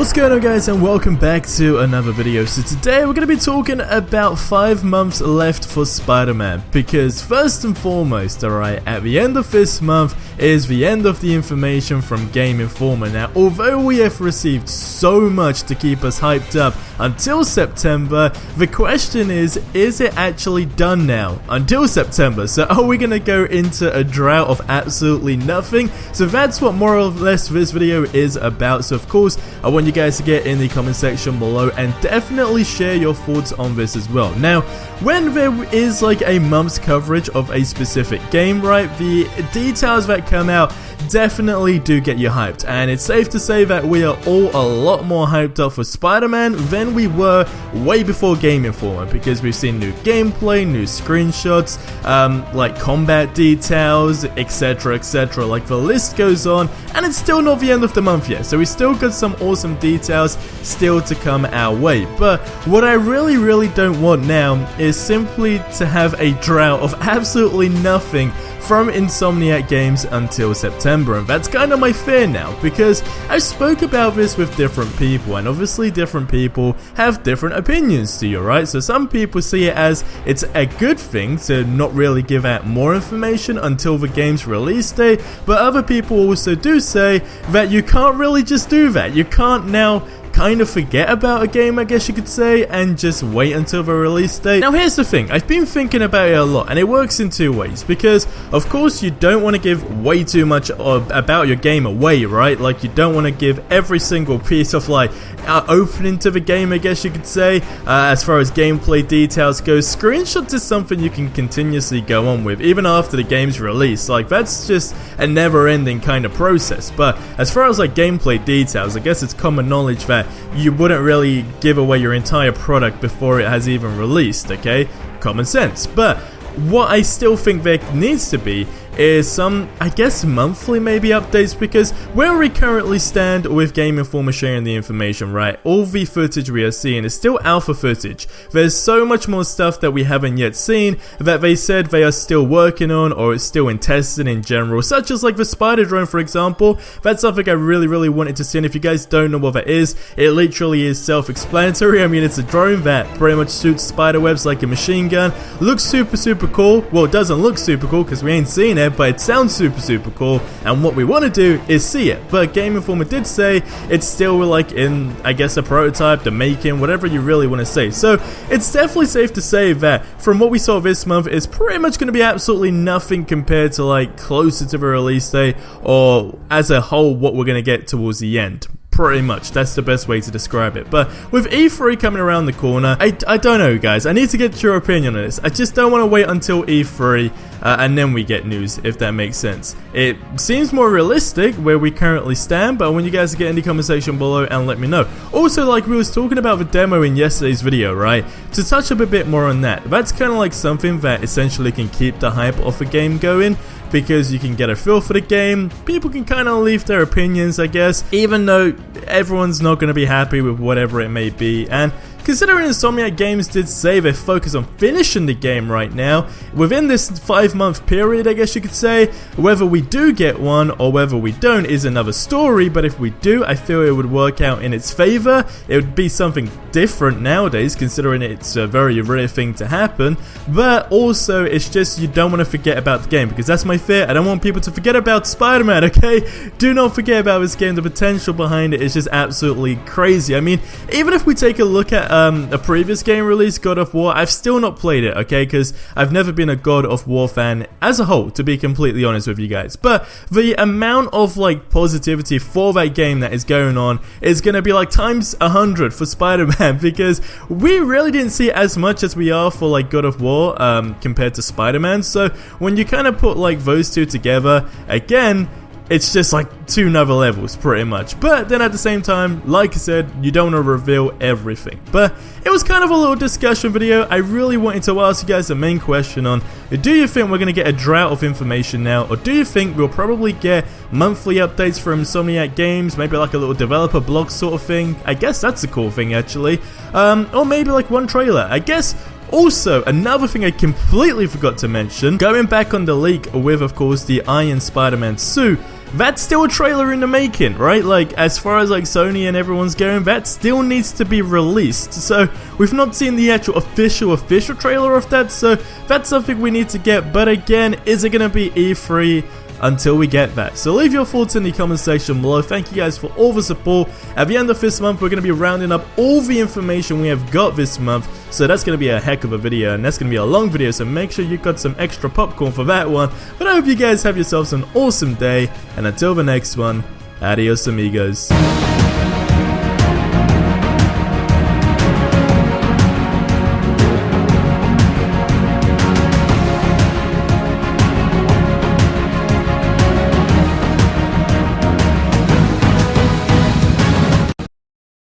What's going on, guys, and welcome back to another video. So today we're going to be talking about 5 months left for Spider-Man, because first and foremost, alright, at the end of this month is the end of the information from Game Informer. Now, although we have received so much to keep us hyped up until September, the question is it actually done now until September? So are we going to go into a drought of absolutely nothing? So that's what more or less this video is about. So of course, I want you guys to get in the comment section below and definitely share your thoughts on this as well. Now, when there is like a month's coverage of a specific game, right, the details that come out definitely do get you hyped, and it's safe to say that we are all a lot more hyped up for Spider-Man than we were way before Game Informer, because we've seen new gameplay, new screenshots, like combat details, etc, etc. Like the list goes on, and it's still not the end of the month yet, so we still got some awesome details still to come our way. But what I really don't want now is simply to have a drought of absolutely nothing from Insomniac Games until September, and that's kind of my fear now, because I spoke about this with different people, and obviously different people have different opinions to you, right? So some people see it as it's a good thing to not really give out more information until the game's release date, but other people also do say that you can't really just do that. You can't now kind of forget about a game, I guess you could say, and just wait until the release date. Now here's the thing, I've been thinking about it a lot, and it works in two ways, because of course you don't want to give way too much about your game away, right? Like, you don't want to give every single piece of like opening to the game, I guess you could say. As far as gameplay details goes, screenshots is something you can continuously go on with even after the game's release. Like, that's just a never-ending kind of process. But as far as like gameplay details, I guess it's common knowledge that you wouldn't really give away your entire product before it has even released, okay? Common sense. But what I still think there needs to be is some, I guess, monthly maybe updates, because where we currently stand with Game Informer sharing the information, right, all the footage we are seeing is still alpha footage. There's so much more stuff that we haven't yet seen that they said they are still working on, or it's still in testing in general, such as like the spider drone, for example. That's something I really wanted to see, and if you guys don't know what that is, it literally is self-explanatory. I mean, it's a drone that pretty much shoots spider webs like a machine gun. Looks super cool. Well, it doesn't look super cool because we ain't seen it, but it sounds super cool, and what we want to do is see it. But Game Informer did say it's still like in, I guess, a prototype, the making, whatever you really want to say. So it's definitely safe to say that from what we saw this month, it's pretty much going to be absolutely nothing compared to like closer to the release date, or as a whole what we're going to get towards the end. Pretty much, that's the best way to describe it. But with E3 coming around the corner, I don't know, guys. I need to get your opinion on this. I just don't want to wait until E3 and then we get news, if that makes sense. It seems more realistic where we currently stand, but I want you guys to get in the comment section below and let me know. Also, like we was talking about the demo in yesterday's video, right? To touch up a bit more on that, that's kind of like something that essentially can keep the hype of a game going, because you can get a feel for the game, people can kind of leave their opinions, I guess, even though everyone's not going to be happy with whatever it may be. And considering Insomniac Games did say they focus on finishing the game right now, within this 5-month period, I guess you could say, whether we do get one or whether we don't is another story, but if we do, I feel it would work out in its favor. It would be something different nowadays, considering it's a very rare thing to happen, but also it's just you don't want to forget about the game, because that's my fear. I don't want people to forget about Spider-Man, okay? Do not forget about this game. The potential behind it is just absolutely crazy. I mean, even if we take a look at a previous game release, God of War, I've still not played it, okay, because I've never been a God of War fan as a whole, to be completely honest with you guys. But the amount of like positivity for that game that is going on is going to be like times 100 for Spider-Man, because we really didn't see as much as we are for like God of War compared to Spider-Man. So when you kind of put like those two together, again, it's just like two another levels pretty much. But then at the same time, like I said, you don't want to reveal everything. But it was kind of a little discussion video. I really wanted to ask you guys the main question on, do you think we're going to get a drought of information now, or do you think we'll probably get monthly updates from Insomniac Games, maybe like a little developer blog sort of thing? I guess that's a cool thing actually. Or maybe like one trailer. I guess Also, another thing I completely forgot to mention, going back on the leak with, of course, the Iron Spider-Man suit, that's still a trailer in the making, right? Like, as far as like Sony and everyone's going, that still needs to be released. So we've not seen the actual official trailer of that, so that's something we need to get. But again, is it gonna be E3? Until we get that. So leave your thoughts in the comment section below. Thank you guys for all the support. At the end of this month, we're going to be rounding up all the information we have got this month. So that's going to be a heck of a video, and that's going to be a long video, so make sure you got some extra popcorn for that one. But I hope you guys have yourselves an awesome day, and until the next one, adios amigos.